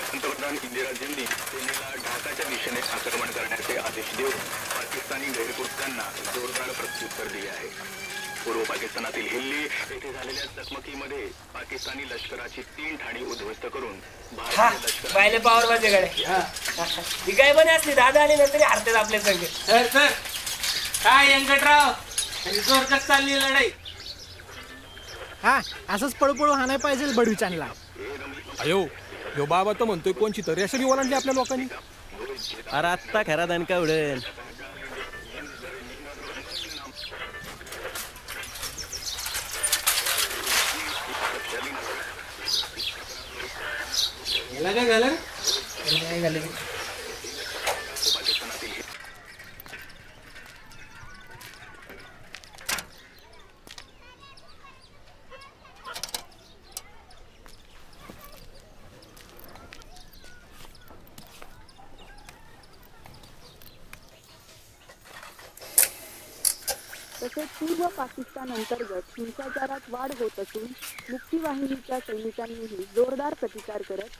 पंतप्रधान इंदिरा गांधी सेनेला ढाकाच्या दिशेने आक्रमण करण्याचे आदेश देऊन पाकिस्तानी गैरकृत्यांना जोरदार प्रत्युत्तर दिले आहे. पूर्व पाकिस्तानातील हिल्ली येथे झालेल्या चकमकीमध्ये पाकिस्तानी लष्कराची 3 ठाणी उद्ध्वस्त करून भारतीय लष्कराने पावर माझ्याकडे ही काय बने असली दादा आणि नंतर हरतेच आपल्या संघ. सर सर काय व्यंकटराव जोर कस चालली लढाई. हा असंच पळपळू हा नाही पाहिजे बडवीचानला. अयो यो बाबा तर म्हणतोय कोणची तरी अशी ओलांडली आपल्या लोकांनी. अरे आत्ता खरा दणका उडेल. याला काय झालं काय झालं तसेच पूर्व पाकिस्तान अंतर्गत हिंसाचारात वाढ होत असून मुक्तीवाहिनीच्या सैनिकांनीही जोरदार प्रतिकार करत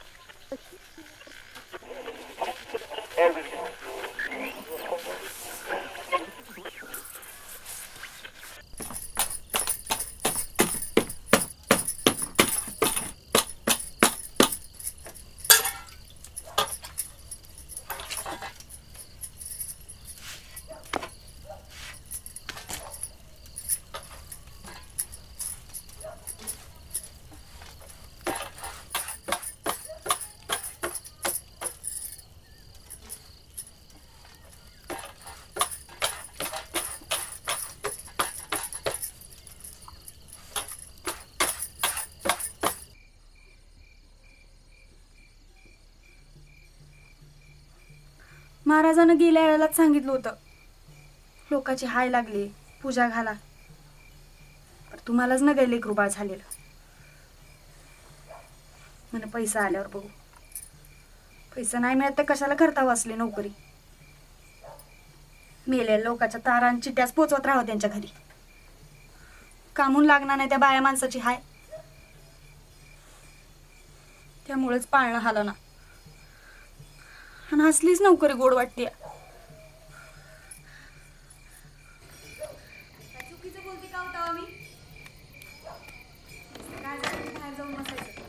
महाराजानं गेल्या वेळेलाच सांगितलं होतं लोकाची हाय लागली पूजा घाला. पण तुम्हालाच न गेले कृपा झालेलं म्हणे पैसा आल्यावर बघू. पैसा नाही मिळत तर कशाला करता असली नोकरी. मेलेल्या लोकांच्या तारा चिट्ट्याच पोचवत राहावं त्यांच्या घरी. कामून लागणार नाही त्या बाया माणसाची हाय. त्यामुळेच पाळणं हालं ना. आणि हसलीच नोकरी गोड वाटते. चुकीचं बोलते का होता मी. काय झालं बाहेर जाऊन बसायचं.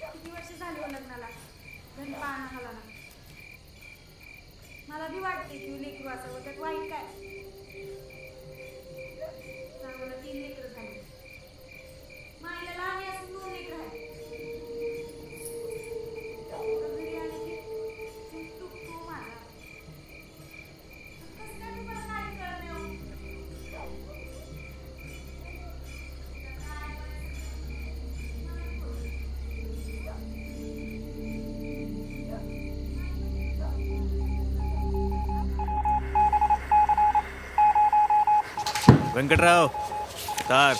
किती वर्ष झाली हो लग्नाला घरी पाळणा हाला ना. मला बी वाटते की लेकरू असावं त्यात वाईट काय. चांगलं 3 लेकरं झाली. माईला लहान असून 2 लेकरं आहेत. व्यंकटराव तार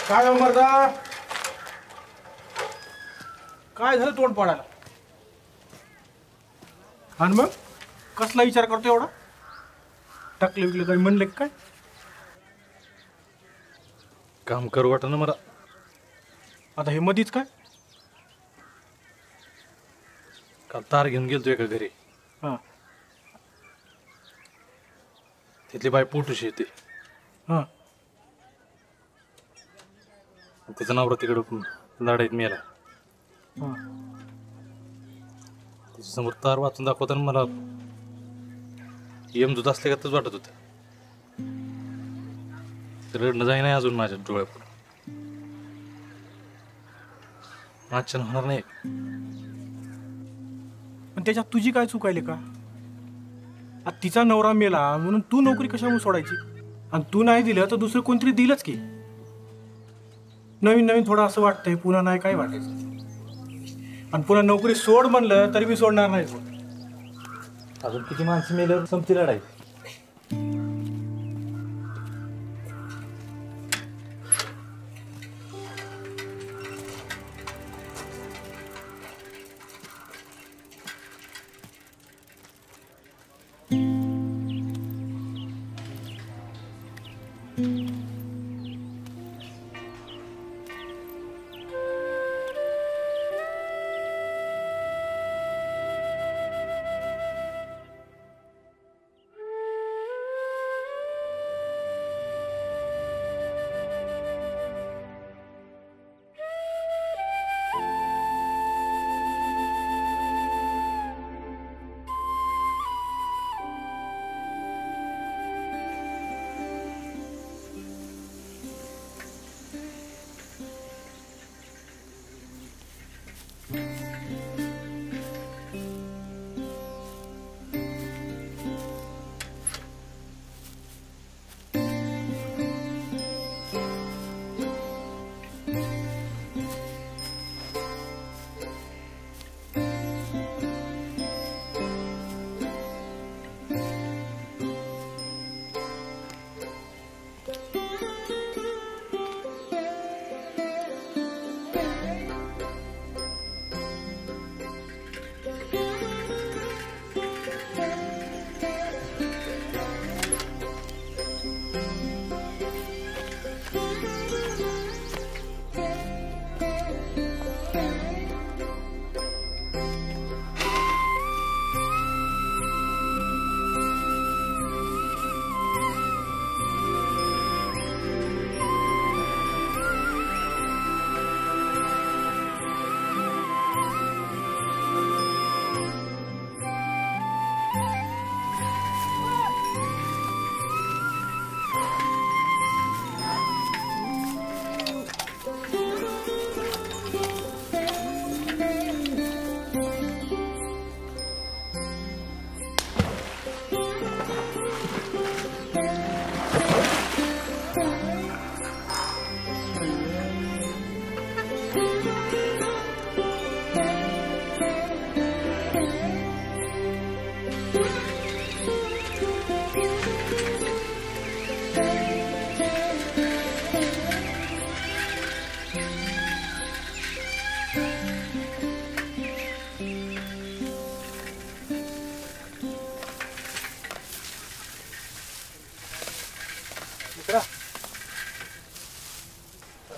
काय मर्दा काय झालं तोंड पडायला. आणि मग कसला विचार करतो एवढा. टाकले विकले काही म्हणले काय. काम करू वाटत ना मला. आता हे मधीच काय. काल तार घेऊन गेलतो एका घरी. हां तिथली बाई पोटूशी येते. हां तिचा नवरा तिकडं लढाईत मेला. समोर तार वाचून दाखवताना मला दूध असल्यागतच वाटत होतं. रडणं जाई नाही अजून माझ्या डोळ्यापुढं. वाचन होणार नाही. पण त्याच्यात तुझी काय चुकायली का. आता तिचा नवरा मेला म्हणून तू नोकरी कशामुळे सोडायची? आणि तू नाही दिलं तर दुसरं कोणतरी दिलंच की. नवीन नवीन थोडं असं वाटतंय, पुन्हा नाही काय वाटायचं. आणि पुन्हा नोकरी सोड म्हणलं तरी मी सोडणार नाही. अजून किती माणसं मेल्यावर संपती लढाई.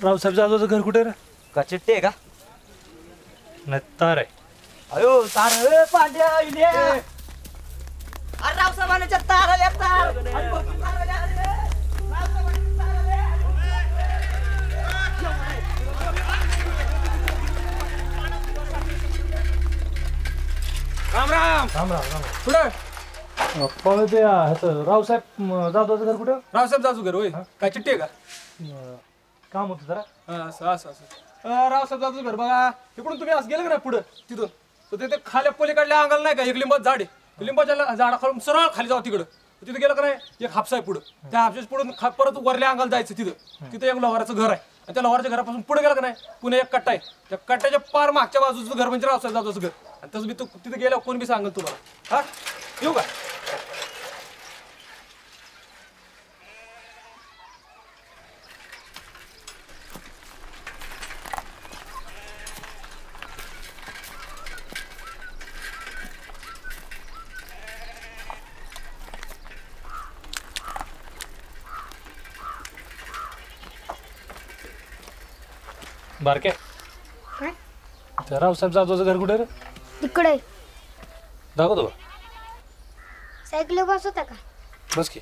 रावसाहेब जाधवचं घर कुठे रे? का चिट्टी आहे का? नाही तार आहे. अयो तार पांड्या इले. अरे रावसाहेबांच्या तार आल्या तार. राम राम. राम राम राम. कुठं? पण ते रावसाहेब जाधवचं घर कुठं? रावसाहेब जाजू घर होय. काय चिठ्ठी आहे का? काम होतं जरा. रावसाहेब जाजू घर बघा. इकडून तुम्ही असं गेलं का पुढं तिथून तर ते खाल्या पलीकडल्या अंगाला नाही का एक लिंबाचं झाड आहे. लिंबाच्या झाडाखालून सरळ खाली जाऊ तिकडं. तिथं गेलं का नाही एक हापसा आहे पुढं. त्या हापशाच्या पुढून परत वरल्या अंगाला जायचं. तिथं एक लोहाराचं घर आहे. आणि त्या लोहाराच्या घरापासून पुढे गेलं का नाही पुन्हा एक कट्टा आहे. त्या कट्ट्याच्या पार मागच्या बाजूचं घर म्हणजे रावसाहेब जाधवचं घर. आणि तसं मी तिथे गेल्यावर कोण बी सांगेल तुम्हाला. हा येऊ का? बारके काय? त्या रावसाहेब जाधवचं घर कुठे रे? तिकडे दाखवतो. सायकल बस होता का? बस की.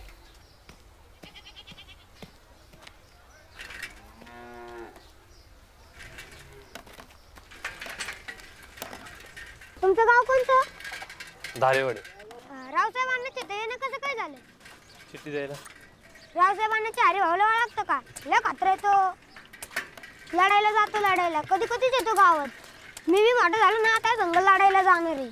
तुमचं गाव कोणतं? धारेवाडी. रावसाहेबांना चिठ्ठी येणं कसं काय झालं? चिठ्ठी द्यायला रावसाहेबांना चारी भावला लागतं का? लय खात्र येतो. लढायला जातो लढायला. कधी कधीच येतो गावात. मी बी मोठं झालो ना आता संघ लढायला जाणार आहे.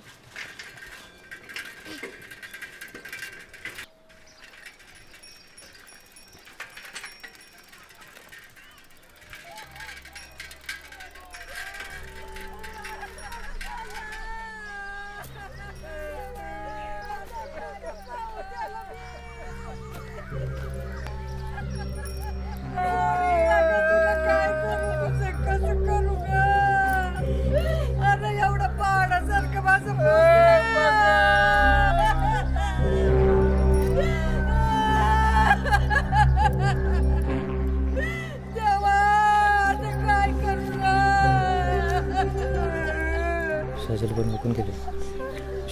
घरच्याला पण विकून गेले.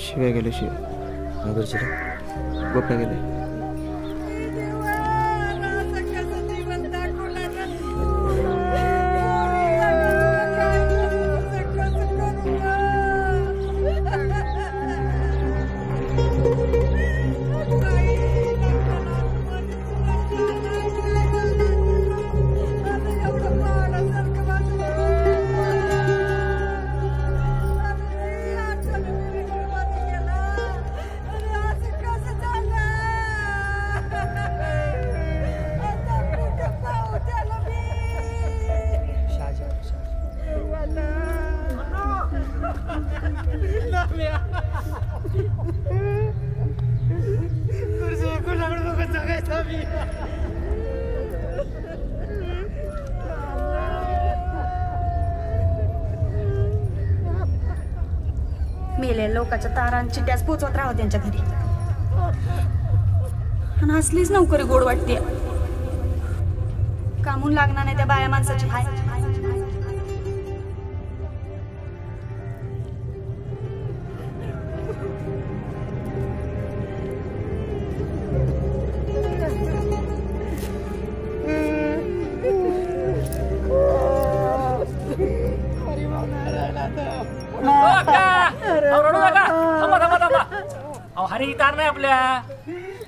शिव्या गेले शिव घरच्याला गोप्या गेले. मेले लोकांच्या तारांची चिट्याच पोचवत राहावं त्यांच्या घरी. आणि असलीच नोकरी गोड वाटते. कामून लागणार नाही त्या बाया माणसाची हाय. अरे ही तार नाही आपल्या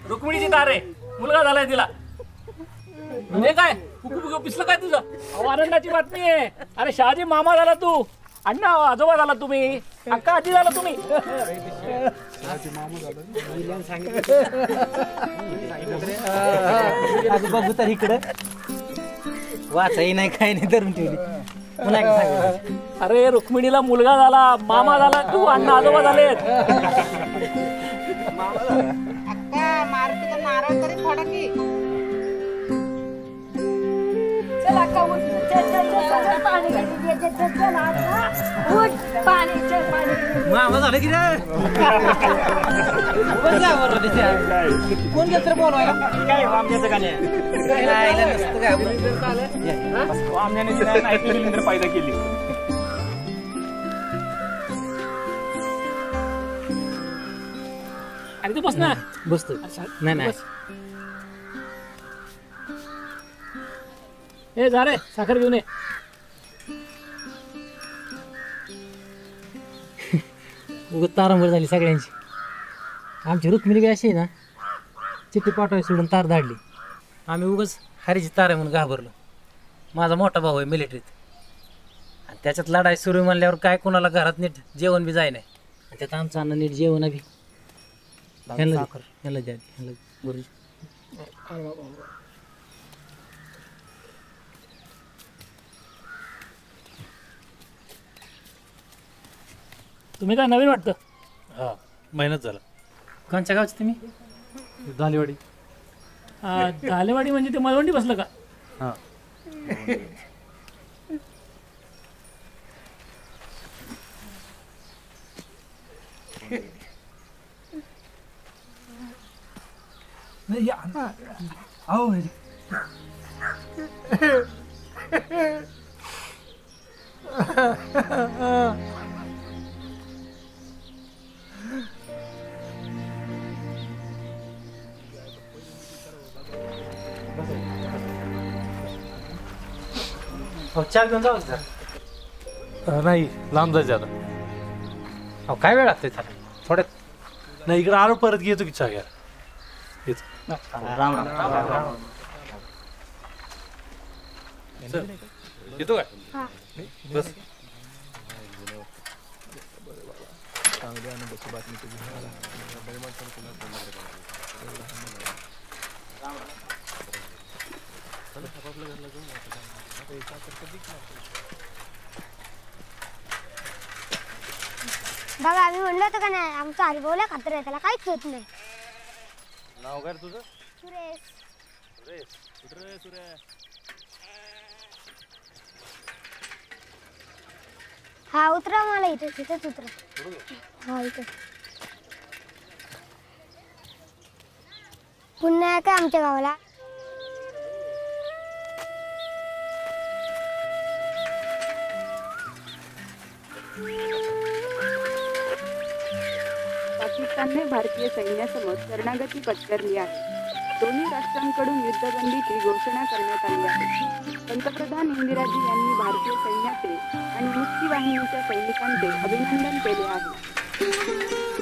रुक्मिणीची तार आहे. मुलगा झालाय तिला. म्हणजे काय फुकू पिसलं काय तुझं? आनंदाची बातमी आहे. अरे शहाजी मामा झाला तू. अण्णा आजोबा झाला तुम्ही. अक्का आजी झाला तुम्ही. बघू तर इकडं वाचाही नाही काही नाही धरून ठेवली. अरे रुक्मिणीला मुलगा झाला. मामा झाला तू. अण्णा आजोबा झालेत. नारळ तरी फोडा की. मामा झालं की रे. कोण घेत रे बोलवायला? काय आमच्याचं गाणे फायदा केली. आणि तू बस ना. बसतो. नाही नाही ए जा रे साखर घेऊन ये. उगत तारांबळ झाली सगळ्यांची. आमची रुक्मिणी बी अशी आहे ना, चिठ्ठी पाठवाय सोडून तार धाडली. आम्ही उगाच हरीची तार आहे म्हणून घाबरलो. माझा मोठा भाऊ आहे मिलिटरीत. आणि त्याच्यात लढाई सुरू म्हणल्यावर काय कोणाला घरात नीट जेवण बी जाय नाही. आणि त्यात आमचं अन्न नीट जेवण बी ह्याला द्या ह्याला गुरुजी. तुम्ही काय नवीन वाटतं? हा महिनाच झाला. कोणच्या गावचे तुम्ही? धालेवाडी. धालेवाडी म्हणजे ते मळवंडी बसलं का? हा. नाही या आओ चहा घेऊन जाऊ सर. नाही लांब जायचं आता. अहो काय वेळ लागते त्याला? थोड्यात नाही इकडे आलो परत घेतो की चहा घ्या. राम राम. येतो काय? बस. बघा आम्ही म्हणलो होतो का नाही, आमचा हरिभाऊला खातर आहे, त्याला काहीच होत नाही. नाव काय तुझं? सुरेश. सुरेश कुठं रे सुरेश? हा उतरा मला इथेच उतरा. हा इथे पुन्हा काय आमच्या गावाला. पाकिस्तानने भारतीय सैन्यासमोर शरणागती पत्करली आहे. दोन्ही राष्ट्रांकडून युद्धबंदीची घोषणा करण्यात आली आहे. पंतप्रधान इंदिराजी यांनी भारतीय सैन्याचे आणि मुक्ती वाहिनीच्या सैनिकांचे अभिनंदन केले आहे.